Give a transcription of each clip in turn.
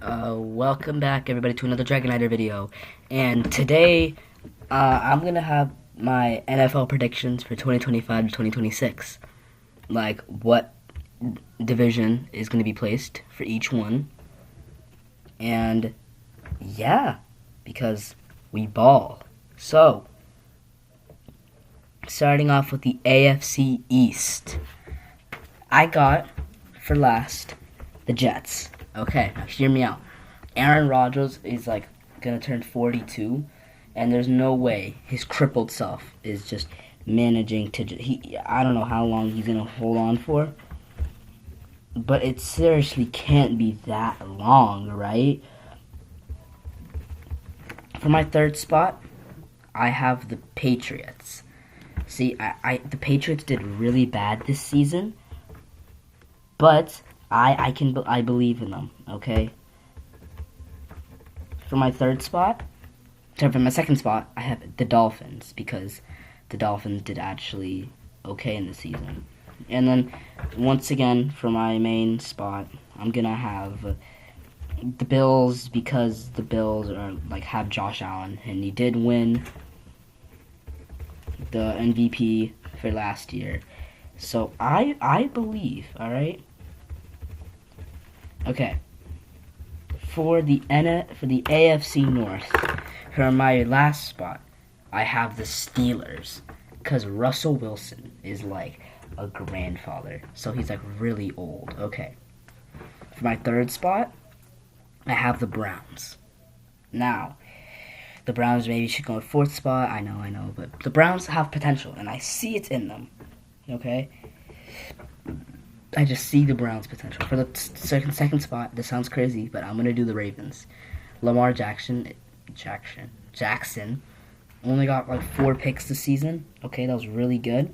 Welcome back everybody to another Dragoniter video, and today I'm gonna have my NFL predictions for 2025 to 2026, like what division is gonna be placed for each one, and yeah, because we ball. So, starting off with the AFC East, I got for last the Jets. Okay, now hear me out. Aaron Rodgers is like gonna turn 42, and there's no way his crippled self is just managing to. I don't know how long he's gonna hold on for, but it seriously can't be that long, right? For my third spot, I have the Patriots. See, the Patriots did really bad this season, but I believe in them. Okay. For my third spot, for my second spot, I have the Dolphins because the Dolphins did actually okay in the season. And then once again for my main spot, I'm gonna have the Bills because the Bills are like have Josh Allen and he did win the MVP for last year. So I believe, all right. Okay. For the AFC North, for my last spot, I have the Steelers because Russell Wilson is like a grandfather, so he's like really old. Okay. For my third spot, I have the Browns. Now, the Browns maybe should go in fourth spot. I know, but the Browns have potential, and I see it in them. Okay. I just see the Browns' potential. For the second spot, this sounds crazy, but I'm going to do the Ravens. Lamar Jackson only got like 4 picks this season. Okay, that was really good.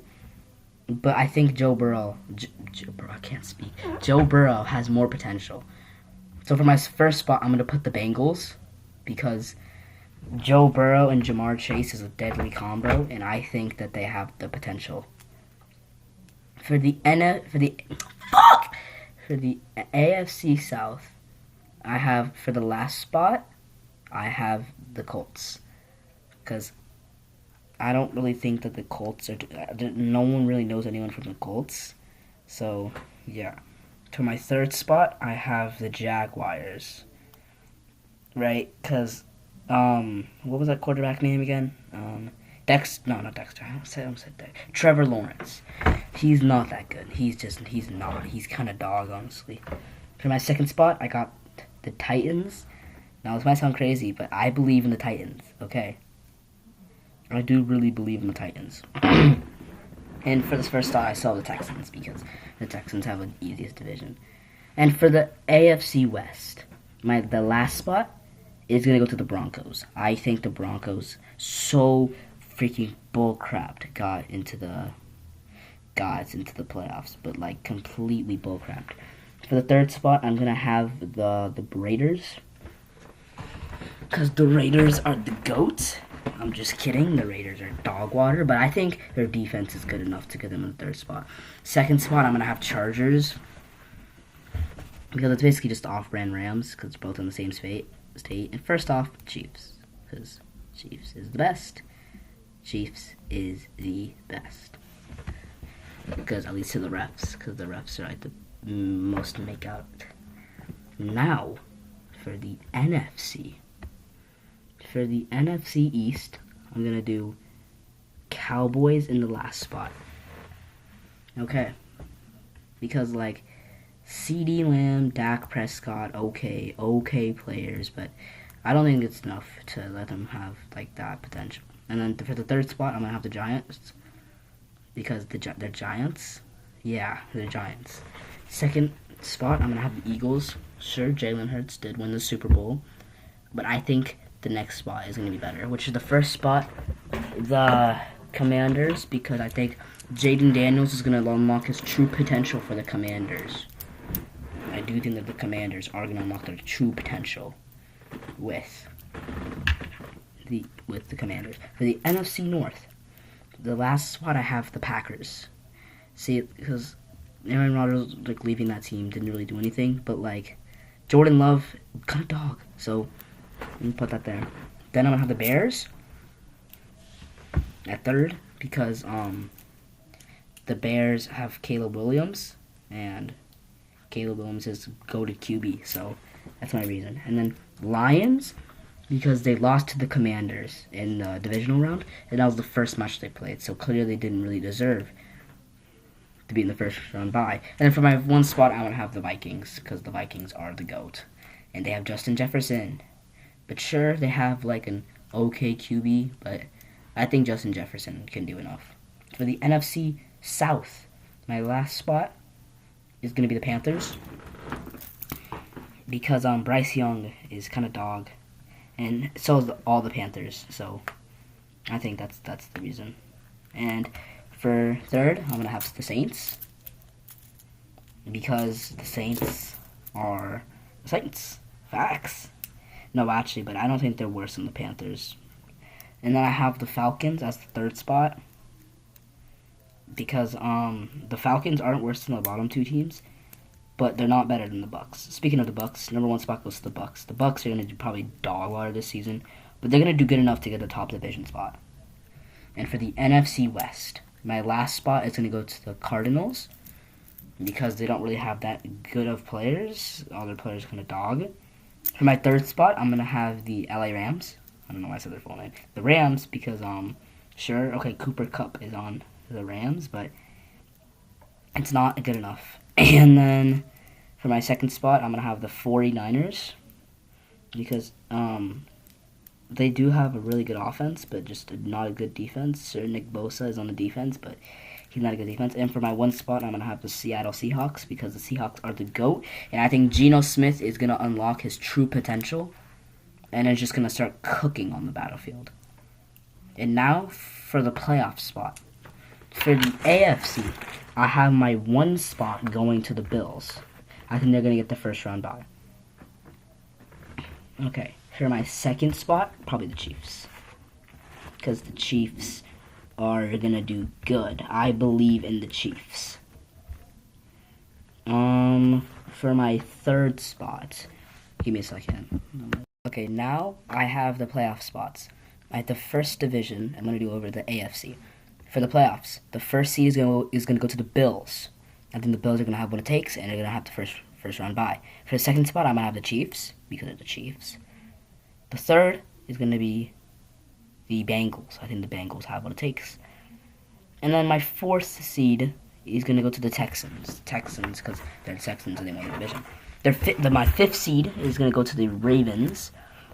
But I think Joe Burrow, I can't speak. Joe Burrow has more potential. So for my first spot, I'm going to put the Bengals because Joe Burrow and Jamar Chase is a deadly combo, and I think that they have the potential. For the AFC South, I have for the last spot, I have the Colts because I don't really think that the Colts are. No one really knows anyone from the Colts, so yeah. To my third spot, I have the Jaguars, right? Because what was that quarterback name again? Not Dexter. I almost said Dexter. Trevor Lawrence. He's not that good. He's not. He's kind of dog, honestly. For my second spot, I got the Titans. Now, this might sound crazy, but I believe in the Titans, okay? I do really believe in the Titans. And for this first spot, I saw the Texans because the Texans have the easiest division. And for the AFC West, the last spot is going to go to the Broncos. I think the Broncos so freaking bullcrapped got into the playoffs, but like completely bullcrapped. For the third spot, I'm gonna have the Raiders, because the Raiders are the GOAT. I'm just kidding. The Raiders are dog water, but I think their defense is good enough to get them in the third spot. Second spot, I'm gonna have Chargers because it's basically just off-brand Rams because it's both in the same state. And first off, Chiefs because Chiefs is the best. Chiefs is the best. Because at least to the refs, because the refs are like the most to make out. Now, for the NFC. For the NFC East, I'm going to do Cowboys in the last spot. Okay. Because, like, CeeDee Lamb, Dak Prescott, okay players, but I don't think it's enough to let them have, like, that potential. And then for the third spot, I'm going to have the Giants. Because they're Giants. Yeah, they're Giants. Second spot, I'm going to have the Eagles. Sure, Jalen Hurts did win the Super Bowl. But I think the next spot is going to be better. Which is the first spot, the Commanders. Because I think Jaden Daniels is going to unlock his true potential for the Commanders. I do think that the Commanders are going to unlock their true potential with the Commanders. For the NFC North, the last spot I have the Packers. See, because Aaron Rodgers like leaving that team didn't really do anything, but like Jordan Love, kind of dog. So, let me put that there. Then I'm going to have the Bears at third because the Bears have Caleb Williams, and Caleb Williams is goated QB, so that's my reason. And then Lions, because they lost to the Commanders in the divisional round, and that was the first match they played, so clearly they didn't really deserve to be in the first round bye. And then for my one spot, I'm going to have the Vikings, because the Vikings are the GOAT. And they have Justin Jefferson. But sure, they have like an okay QB, but I think Justin Jefferson can do enough. For the NFC South, my last spot is going to be the Panthers, because Bryce Young is kind of dog, and so is all the Panthers. So I think that's the reason. And for third, I'm going to have the Saints, because the Saints are the Saints. Facts. No, actually, but I don't think they're worse than the Panthers. And then I have the Falcons as the third spot, because the Falcons aren't worse than the bottom two teams, but they're not better than the Bucks. Speaking of the Bucks, number one spot goes to the Bucks. The Bucks are going to do probably dog water this season, but they're going to do good enough to get the top division spot. And for the NFC West, my last spot is going to go to the Cardinals, because they don't really have that good of players. All their players are kind of dog. For my third spot, I'm going to have the LA Rams. I don't know why I said their full name. The Rams, because, sure, okay, Cooper Kupp is on the Rams, but it's not good enough. And then for my second spot, I'm going to have the 49ers, because they do have a really good offense, but just not a good defense. Sir Nick Bosa is on the defense, but he's not a good defense. And for my one spot, I'm going to have the Seattle Seahawks, because the Seahawks are the GOAT. And I think Geno Smith is going to unlock his true potential, and is just going to start cooking on the battlefield. And now for the playoff spot. For the AFC, I have my one spot going to the Bills. I think they're going to get the first round bye. Okay, for my second spot, probably the Chiefs, because the Chiefs are going to do good. I believe in the Chiefs. For my third spot, give me a second. Okay, now I have the playoff spots. At the first division, I'm going to do over the AFC. For the playoffs, the first seed is going to go to the Bills. I think the Bills are going to have what it takes, and they're going to have the first round bye. For the second spot, I'm going to have the Chiefs, because they're the Chiefs. The third is going to be the Bengals. I think the Bengals have what it takes. And then my fourth seed is going to go to the Texans. Texans, because they're the Texans and they won the division. My fifth seed is going to go to the Ravens,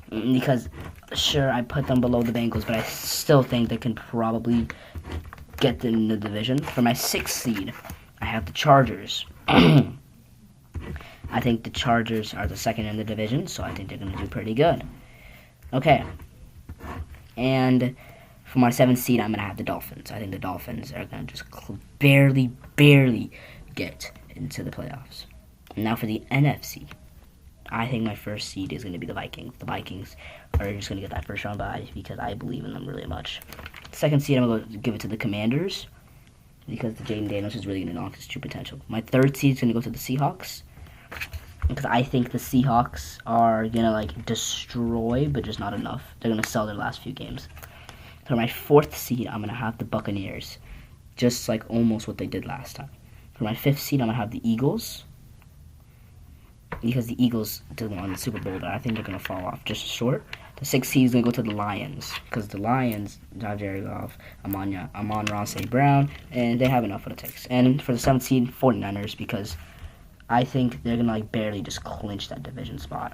because, sure, I put them below the Bengals, but I still think they can probably get in the division. For my sixth seed, I have the Chargers. I think the Chargers are the second in the division, so I think they're going to do pretty good. Okay. And for my seventh seed, I'm going to have the Dolphins. I think the Dolphins are going to just barely get into the playoffs. And now for the NFC, I think my first seed is going to be the Vikings. The Vikings are just going to get that first round bye, because I believe in them really much. Second seed, I'm going to give it to the Commanders, because the Jaden Daniels is really going to knock his true potential. My third seed is going to go to the Seahawks, because I think the Seahawks are going to destroy, but just not enough. They're going to sell their last few games. For my fourth seed, I'm going to have the Buccaneers, just like almost what they did last time. For my fifth seed, I'm going to have the Eagles, because the Eagles did win the Super Bowl, but I think they're going to fall off just short. The sixth seed is going to go to the Lions, because the Lions have Jared Goff, Amon-Ra St. Brown, and they have enough what it takes. And for the seventh seed, 49ers, because I think they're going to barely just clinch that division spot.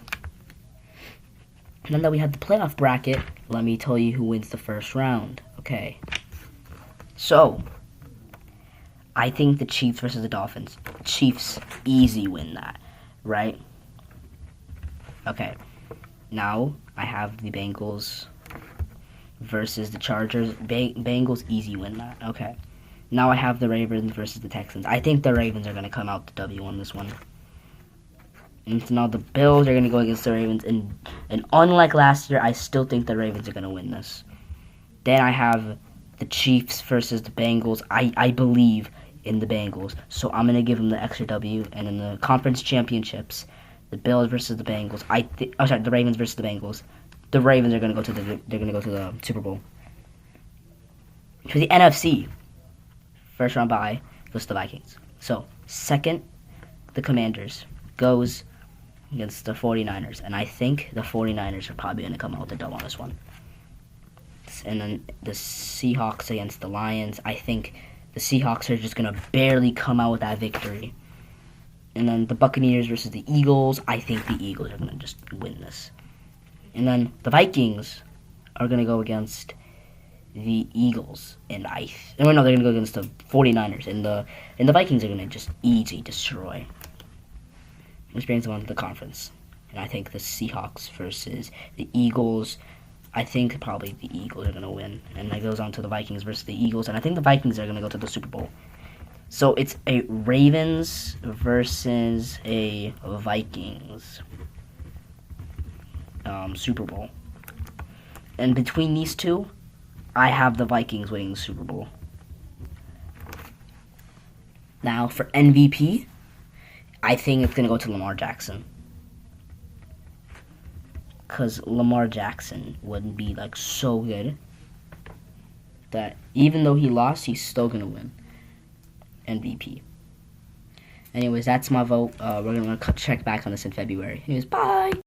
And then that we have the playoff bracket, let me tell you who wins the first round. Okay. So, I think the Chiefs versus the Dolphins. Chiefs easy win that, right? Okay. Now, I have the Bengals versus the Chargers. Bengals easy win that. Okay. Now I have the Ravens versus the Texans. I think the Ravens are going to come out the W on this one. And so now the Bills are going to go against the Ravens. And unlike last year, I still think the Ravens are going to win this. Then I have the Chiefs versus the Bengals. I believe in the Bengals. So I'm going to give them the extra W. And in the conference championships, The Bills versus the Bengals. The Ravens versus the Bengals. The Ravens are gonna go to the Super Bowl. For the NFC, first round bye goes to the Vikings. So second, the Commanders goes against the 49ers, and I think the 49ers are probably gonna come out with a dub on this one. And then the Seahawks against the Lions. I think the Seahawks are just gonna barely come out with that victory. And then the Buccaneers versus the Eagles. I think the Eagles are gonna just win this. And then the Vikings are gonna go against the Eagles, they're gonna go against the 49ers, and the Vikings are gonna just easy destroy. Which brings them on to the conference, and I think the Seahawks versus the Eagles. I think probably the Eagles are gonna win, and that goes on to the Vikings versus the Eagles, and I think the Vikings are gonna go to the Super Bowl. So it's a Ravens versus a Vikings Super Bowl, and between these two, I have the Vikings winning the Super Bowl. Now, for MVP, I think it's going to go to Lamar Jackson. Because Lamar Jackson would be, so good that even though he lost, he's still going to win MVP. Anyways, that's my vote. We're going to check back on this in February. Anyways, bye!